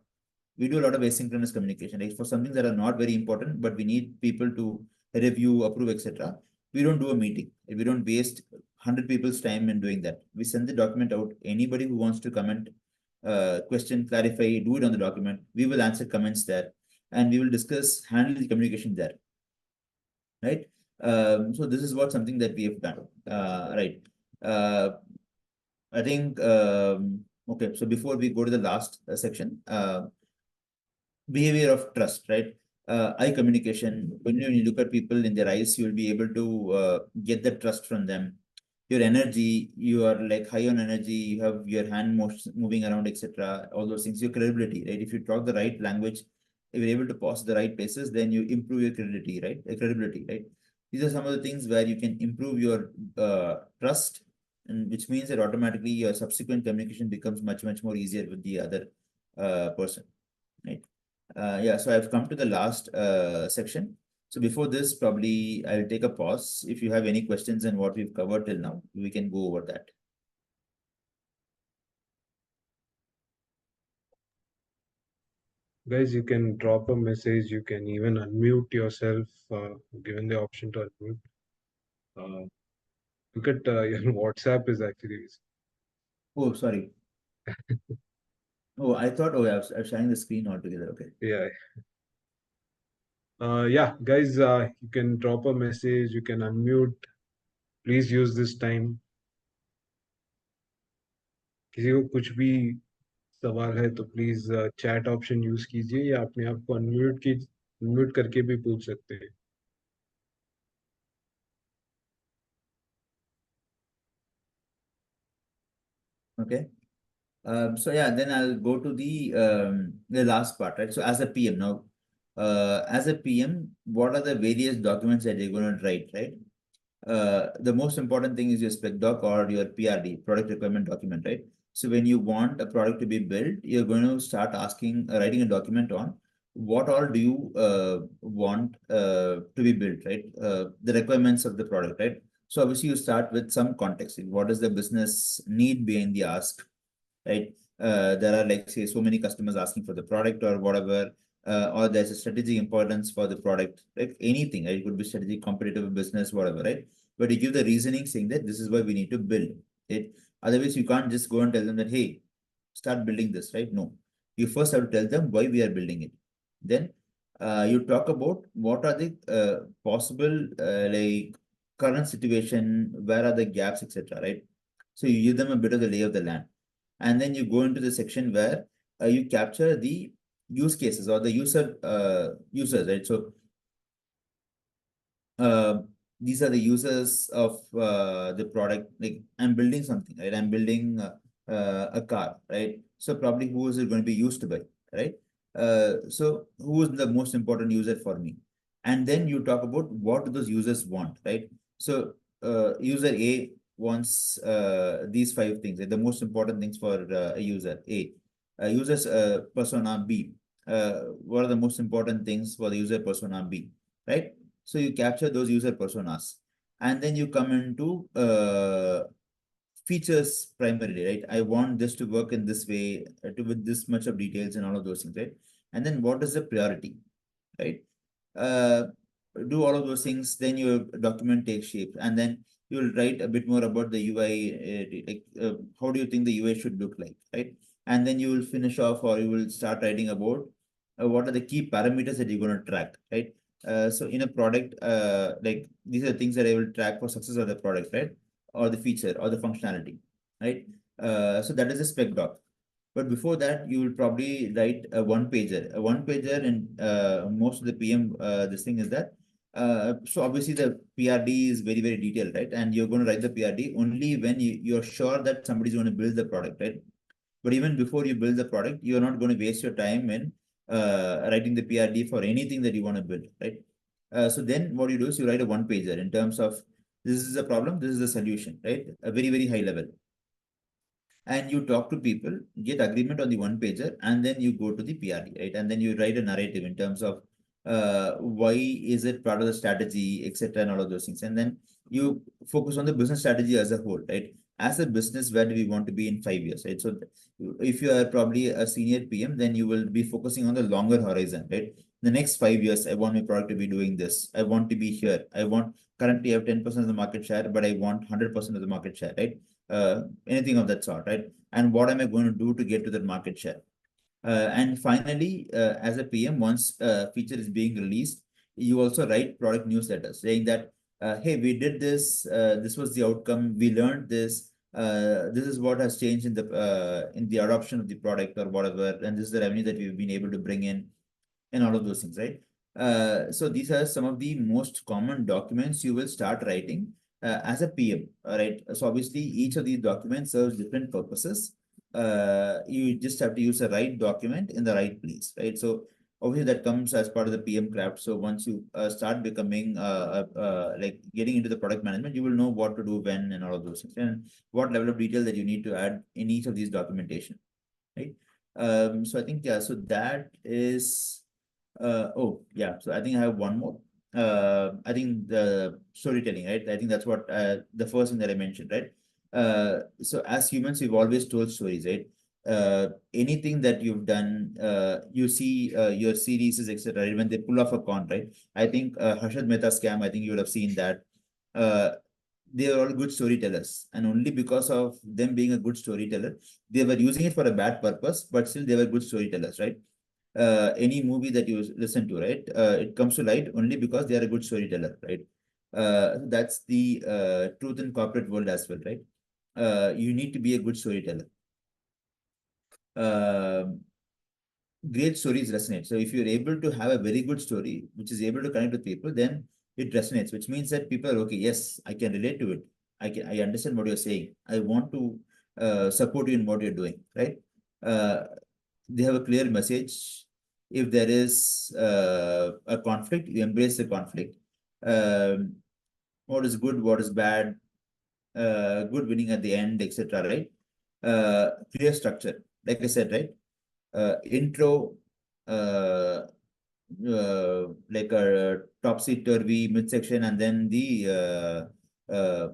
Speaker 3: We do a lot of asynchronous communication, right? For something that are not very important, but we need people to review, approve, etc. We don't do a meeting. We don't waste 100 people's time in doing that. We send the document out. Anybody who wants to comment, question, clarify, do it on the document. We will answer comments there, and we will discuss, handle the communication there, right? So this is what something that we have done, right? I think, okay, so before we go to the last section, behavior of trust, right? Eye communication, when you look at people in their eyes, you'll be able to get the trust from them. Your energy, you are like high on energy, you have your hand moving around, etc. All those things, your credibility, right? If you talk the right language, if you're able to pause the right places, then you improve your credibility, right? Credibility, right? These are some of the things where you can improve your trust, and which means that automatically your subsequent communication becomes much more easier with the other person, right? Yeah, so I've come to the last section. So before this, probably I'll take a pause. If you have any questions on what we've covered till now, we can go over that.
Speaker 1: Guys, you can drop a message. You can even unmute yourself, given the option to unmute. Look at your WhatsApp is actually.
Speaker 3: Oh, sorry. Oh, I thought, oh, I was sharing the screen altogether. Okay.
Speaker 1: Yeah. Yeah, guys, you can drop a message. You can unmute. Please use this time. किसी को कुछ भी सवाल है तो please chat option use कीजिए या अपने आप को अनम्यूट करके भी पूछ सकते हैं.
Speaker 3: Okay. So yeah, then I'll go to the last part, right? So as a PM now, as a PM, what are the various documents that you're going to write, right? The most important thing is your spec doc or your PRD, product requirement document, right? So when you want a product to be built, you're going to start asking, writing a document on what all do you want to be built, right? The requirements of the product, right? So obviously you start with some context. What is the business need behind the ask, right? There are like say so many customers asking for the product or whatever, or there's a strategic importance for the product, like anything, right? It could be strategic, competitive business, whatever, right? But you give the reasoning saying that this is why we need to build it. Otherwise, you can't just go and tell them that, hey, start building this, right? No, you first have to tell them why we are building it. Then you talk about what are the possible like current situation, where are the gaps, etc. Right? So you give them a bit of the lay of the land, and then you go into the section where you capture the use cases or the users, right? So these are the users of the product. Like I'm building something, right? I'm building a car, right? So probably who is it going to be used by, right? So who is the most important user for me? And then you talk about what do those users want, right? So user A wants these 5 things, right? The most important things for a user A. User's persona B. What are the most important things for the user persona B, right? So you capture those user personas, and then you come into features primarily, right? I want this to work in this way, with this much of details and all of those things, right? And then what is the priority? right? Uh, do all of those things, then your document takes shape, and then you'll write a bit more about the UI, how do you think the UI should look like, right? And then you will finish off, or you will start writing about what are the key parameters that you're going to track, right? So in a product, like these are the things that I will track for success of the product, right? Or the feature or the functionality, right? So that is a spec doc. But before that, you will probably write a one pager. A one pager, and most of the PM, this thing is that. So obviously the PRD is very, very detailed, right? And you're going to write the PRD only when you're sure that somebody's going to build the product, right? But even before you build the product, you're not going to waste your time in writing the PRD for anything that you want to build, right? So then what you do is you write a one pager in terms of this is a problem, this is the solution, right? A very, very high level. And you talk to people, get agreement on the one pager, and then you go to the PRD, right? And then you write a narrative in terms of why is it part of the strategy, etc., and all of those things. And then you focus on the business strategy as a whole, right? As a business, where do we want to be in 5 years, right? So if you are probably a senior PM, then you will be focusing on the longer horizon, right? The next 5 years, I want my product to be doing this. I want to be here. Currently I have 10% of the market share, but I want 100% of the market share, right? Anything of that sort, right? And what am I going to do to get to that market share? And finally, as a PM, once a feature is being released, you also write product newsletters saying that, hey, we did this, this was the outcome, we learned this, this is what has changed in the adoption of the product or whatever, and this is the revenue that we've been able to bring in, and all of those things, right? So these are some of the most common documents you will start writing as a PM, right? So obviously each of these documents serves different purposes. You just have to use the right document in the right place, right? So obviously that comes as part of the PM craft. So once you start becoming like getting into the product management, you will know what to do when and all of those things, and what level of detail that you need to add in each of these documentation, right? So I think, yeah, so that is oh, yeah. So I think I have one more. I think the storytelling, right? I think that's what the first thing that I mentioned, right? So as humans, we've always told stories, right? Anything that you've done, you see your series, etc., right? When they pull off a con, right? I think Harshad Mehta scam, I think you would have seen that. They are all good storytellers, and only because of them being a good storyteller, they were using it for a bad purpose, but still they were good storytellers, right? Any movie that you listen to, right? It comes to light only because they are a good storyteller, right? That's the truth in corporate world as well, right? You need to be a good storyteller. Great stories resonate. So if you're able to have a very good story, which is able to connect with people, then it resonates, which means that people are okay. Yes, I can relate to it. I understand what you're saying. I want to support you in what you're doing, right? They have a clear message. If there is a conflict, you embrace the conflict. What is good, what is bad, good winning at the end, etc., right? Clear structure, like I said, right? Intro, like a topsy-turvy midsection, and then the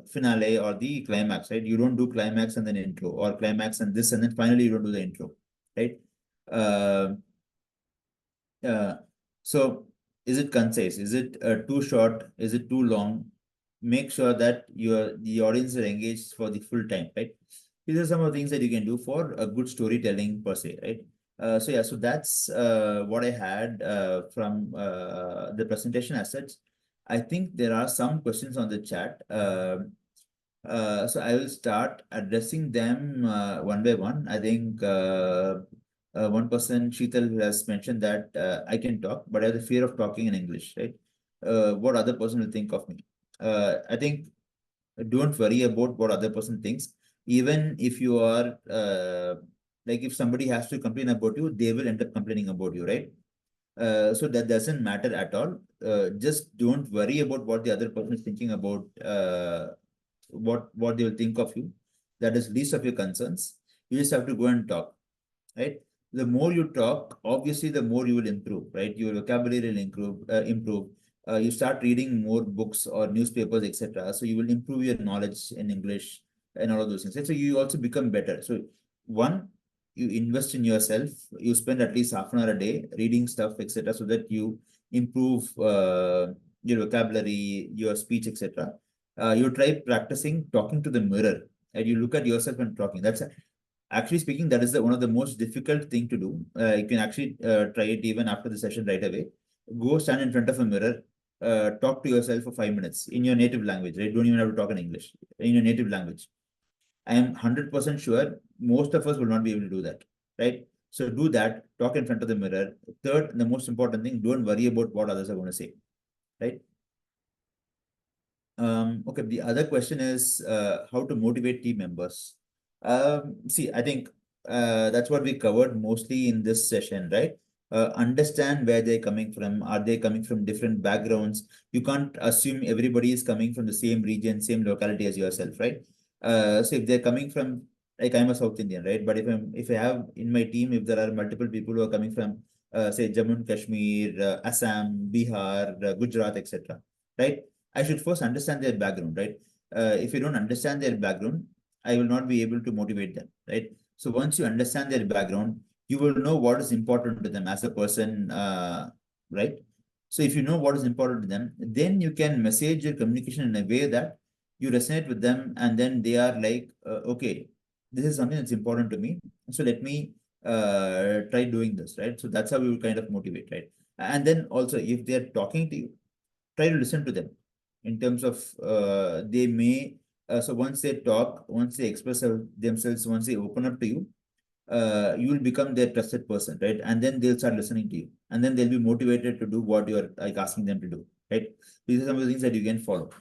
Speaker 3: finale or the climax, right? You don't do climax and then intro, or climax and this, and then finally you don't do the intro, right? So is it concise? Is it too short? Is it too long? Make sure that the audience are engaged for the full time, right? These are some of the things that you can do for a good storytelling per se, right? So yeah, so that's what I had from the presentation as such. I think there are some questions on the chat. So I will start addressing them one by one. I think one person, Sheetal, has mentioned that I can talk, but I have the fear of talking in English, right? What other person will think of me. I think don't worry about what other person thinks. Even if you are like if somebody has to complain about you, they will end up complaining about you, right? So that doesn't matter at all. Just don't worry about what the other person is thinking about, what they will think of you. That is least of your concerns. You just have to go and talk, right? The more you talk, obviously, the more you will improve, right? Your vocabulary will improve. You start reading more books or newspapers, etc. So you will improve your knowledge in English and all of those things. Right? So you also become better. So one, you invest in yourself. You spend at least half an hour a day reading stuff, etc., so that you improve your vocabulary, your speech, etc., you try practicing talking to the mirror, and you look at yourself and talking. That's actually speaking, that is one of the most difficult thing to do. You can actually try it even after the session right away. Go stand in front of a mirror, talk to yourself for 5 minutes in your native language, right? Don't even have to talk in English, in your native language. I am 100% sure most of us will not be able to do that, right? So do that, talk in front of the mirror. Third, the most important thing, don't worry about what others are going to say, right? Okay, the other question is how to motivate team members. See, I think that's what we covered mostly in this session, right? Understand where they're coming from. Are they coming from different backgrounds? You can't assume everybody is coming from the same region, same locality as yourself, right? So if they're coming from, like I'm a South Indian, right? But if I have in my team, if there are multiple people who are coming from, say Jammu and Kashmir, Assam, Bihar, Gujarat, etc., right? I should first understand their background, right? If you don't understand their background, I will not be able to motivate them, right? So once you understand their background, you will know what is important to them as a person, right? So if you know what is important to them, then you can message your communication in a way that you resonate with them, and then they are like, okay, this is something that's important to me. So let me try doing this, right? So that's how we will kind of motivate, right? And then also, if they're talking to you, try to listen to them in terms of they may so once they talk, once they express themselves, once they open up to you, you will become their trusted person, right? And then they'll start listening to you, and then they'll be motivated to do what you're like asking them to do, right? These are some of the things that you can follow.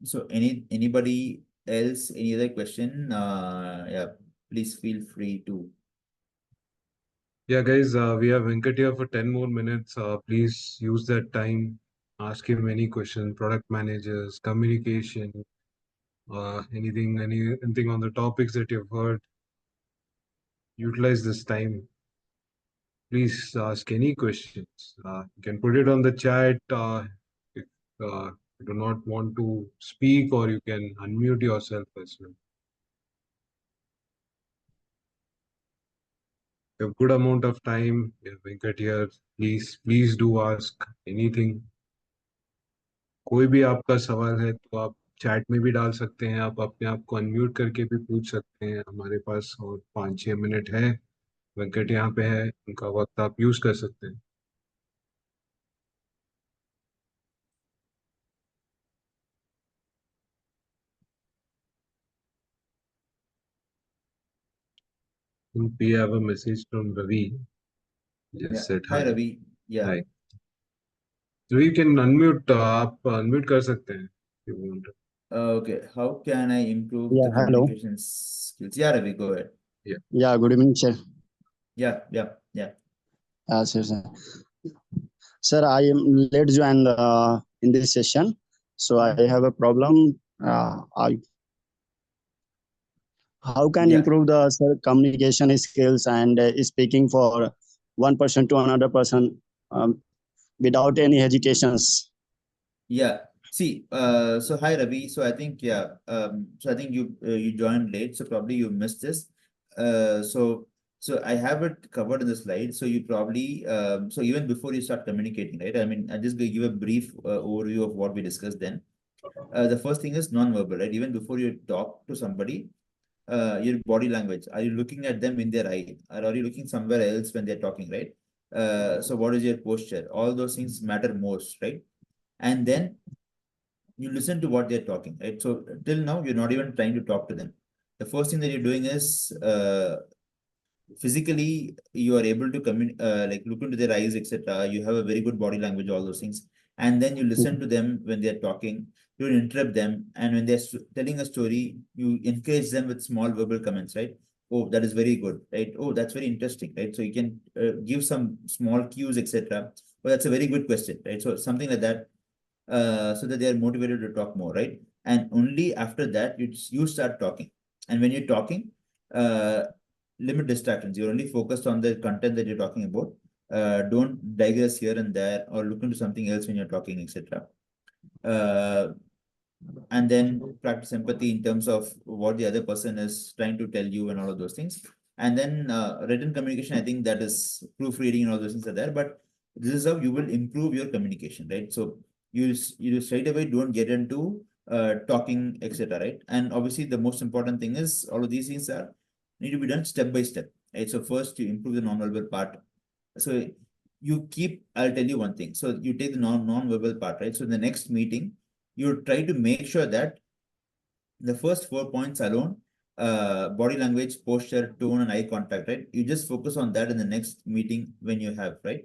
Speaker 3: So anybody else, any other question? Yeah, please feel free to.
Speaker 1: Yeah, guys, we have Venkat here for 10 more minutes. Please use that time. Ask him any question, product managers, communication, anything on the topics that you've heard. Utilize this time. Please ask any questions. You can put it on the chat if you do not want to speak, or you can unmute yourself as well. You have good amount of time. We have Venkat here. Please do ask anything. कोई भी आपका सवाल है तो आप chat में भी डाल सकते हैं, आप अपने आप को अनम्यूट करके भी पूछ सकते हैं। हमारे पास और 5-6 मिनट है, वेंकट यहाँ पे है, उनका वक्त आप यूज कर सकते हैं। We have a message from Ravi. Just said
Speaker 3: Hi
Speaker 1: hi.
Speaker 3: Ravi. Yeah.
Speaker 1: Hi. So you can unmute. आप unmute कर सकते हैं if you want to.
Speaker 3: Okay, how can I improve
Speaker 5: Yeah,
Speaker 3: the
Speaker 5: hello.
Speaker 3: communication skills? Yeah, Ravi, go ahead.
Speaker 5: Yeah, good evening, sir.
Speaker 3: Yeah.
Speaker 5: Sir, sir. Sir, I am late join in this session, so I have a problem. How can
Speaker 3: Yeah.
Speaker 5: improve the sir, communication skills and speaking for one person to another person without any hesitations?
Speaker 3: Yeah. See, so hi Ravi. So I think so I think you joined late, so probably you missed this. So I have it covered in the slide. So you probably so even before you start communicating, right? I mean, I'm just going to give a brief overview of what we discussed then. The first thing is non-verbal, right? Even before you talk to somebody, your body language. Are you looking at them in their eye, or are you looking somewhere else when they're talking, right? So what is your posture? All those things matter most, right? And then you listen to what they're talking, right? So till now, you're not even trying to talk to them. The first thing that you're doing is physically you are able to like look into their eyes, etc. You have a very good body language, all those things, and then you listen to them when they're talking. You don't interrupt them, and when they're telling a story, you encourage them with small verbal comments, right? Oh, that is very good, right? Oh, that's very interesting, right? So you can give some small cues, etc. Well, that's a very good question, right? So something like that, so that they are motivated to talk more, right? And only after that you start talking. And when you're talking, limit distractions. You're only focused on the content that you're talking about. Don't digress here and there or look into something else when you're talking, etc. And then practice empathy in terms of what the other person is trying to tell you and all of those things. And then written communication, I think that is proofreading and all those things are there, but this is how you will improve your communication, right? So you straight away don't get into talking, etc., right? And obviously the most important thing is all of these things are need to be done step by step, right? So first you improve the non-verbal part. So I'll tell you one thing. So you take the non-verbal part, right? So in the next meeting, you try to make sure that the first 4 points alone, body language, posture, tone, and eye contact, right? You just focus on that in the next meeting when you have, right?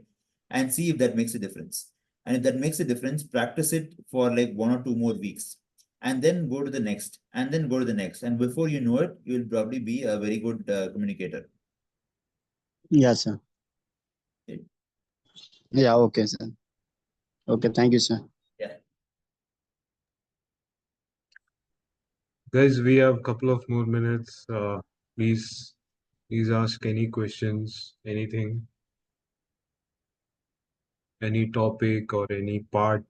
Speaker 3: And see if that makes a difference. And if that makes a difference, practice it for like 1 or 2 more weeks. And then go to the next, and then go to the next. And before you know it, you'll probably be a very good communicator.
Speaker 5: Yes, sir.
Speaker 3: Okay.
Speaker 5: Yeah, okay, sir. Okay, thank you, sir.
Speaker 3: Yeah.
Speaker 1: Guys, we have a couple of more minutes. Please ask any questions, anything, any topic or any part,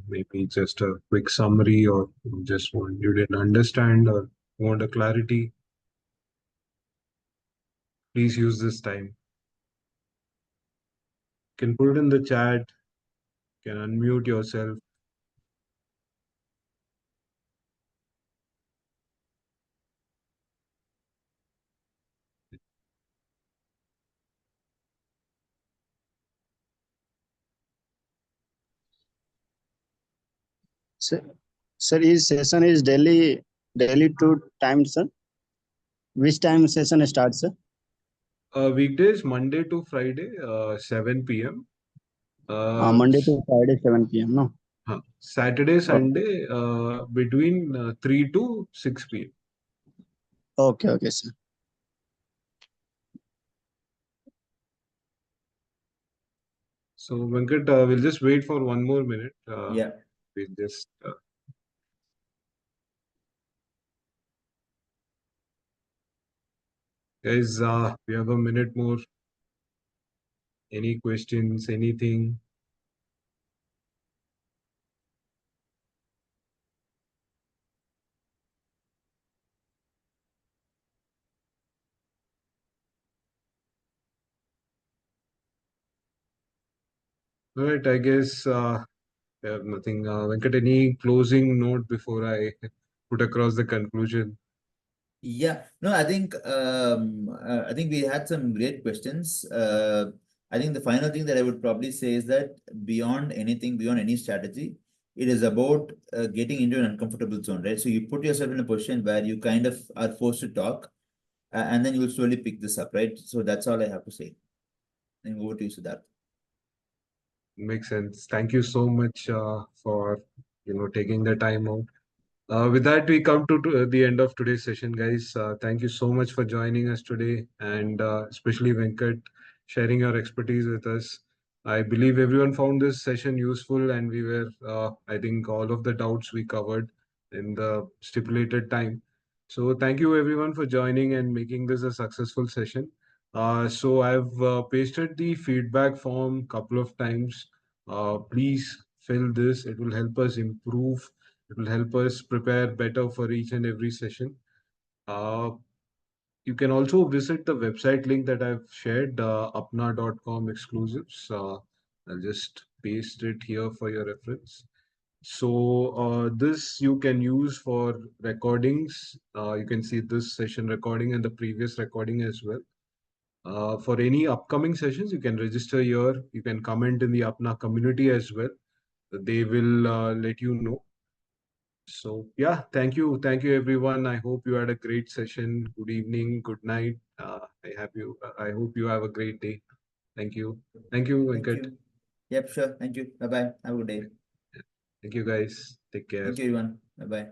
Speaker 1: maybe just a quick summary, or just want you didn't understand or want a clarity. Please use this time. You can put it in the chat, you can unmute yourself.
Speaker 5: Sir, his session is daily to time, sir. Which time session starts, sir?
Speaker 1: Weekdays, Monday to Friday, 7 p.m.
Speaker 5: Monday to Friday, 7 p.m. No.
Speaker 1: Saturday,
Speaker 5: Okay,
Speaker 1: Sunday, between 3 to 6 p.m.
Speaker 5: okay, sir.
Speaker 1: So, Venkat, we'll just wait for 1 more minute.
Speaker 3: Yeah.
Speaker 1: We'll just guys, we have a minute more. Any questions, anything? All right, I guess I have nothing. Venkat, any closing note before I put across the conclusion?
Speaker 3: Yeah, no, I think we had some great questions. I think the final thing that I would probably say is that beyond anything, beyond any strategy, it is about getting into an uncomfortable zone, right? So you put yourself in a position where you kind of are forced to talk, and then you will slowly pick this up, right? So that's all I have to say. And over to you, Siddharth.
Speaker 1: Makes sense. Thank you so much for taking the time out. With that, we come to the end of today's session, guys. Thank you so much for joining us today, and especially Venkat sharing your expertise with us. I believe everyone found this session useful, and I think, all of the doubts we covered in the stipulated time. So, thank you everyone for joining and making this a successful session. So, I've pasted the feedback form couple of times. Please fill this, it will help us improve, it will help us prepare better for each and every session. Uh, you can also visit the website link that I've shared, apna.com exclusives. I'll just paste it here for your reference. So this you can use for recordings. You can see this session recording and the previous recording as well. For any upcoming sessions, you can register here. You can comment in the Apna community as well. They will let you know. So yeah, thank you everyone. I hope you had a great session. Good evening, good night. I hope you have a great day. Thank you. Thank you,
Speaker 3: Thank
Speaker 1: Venkat.
Speaker 3: you. Yep, sure. Thank you. Bye-bye. Have a good day.
Speaker 1: Thank you, guys. Take care.
Speaker 3: Thank you, everyone. Bye-bye.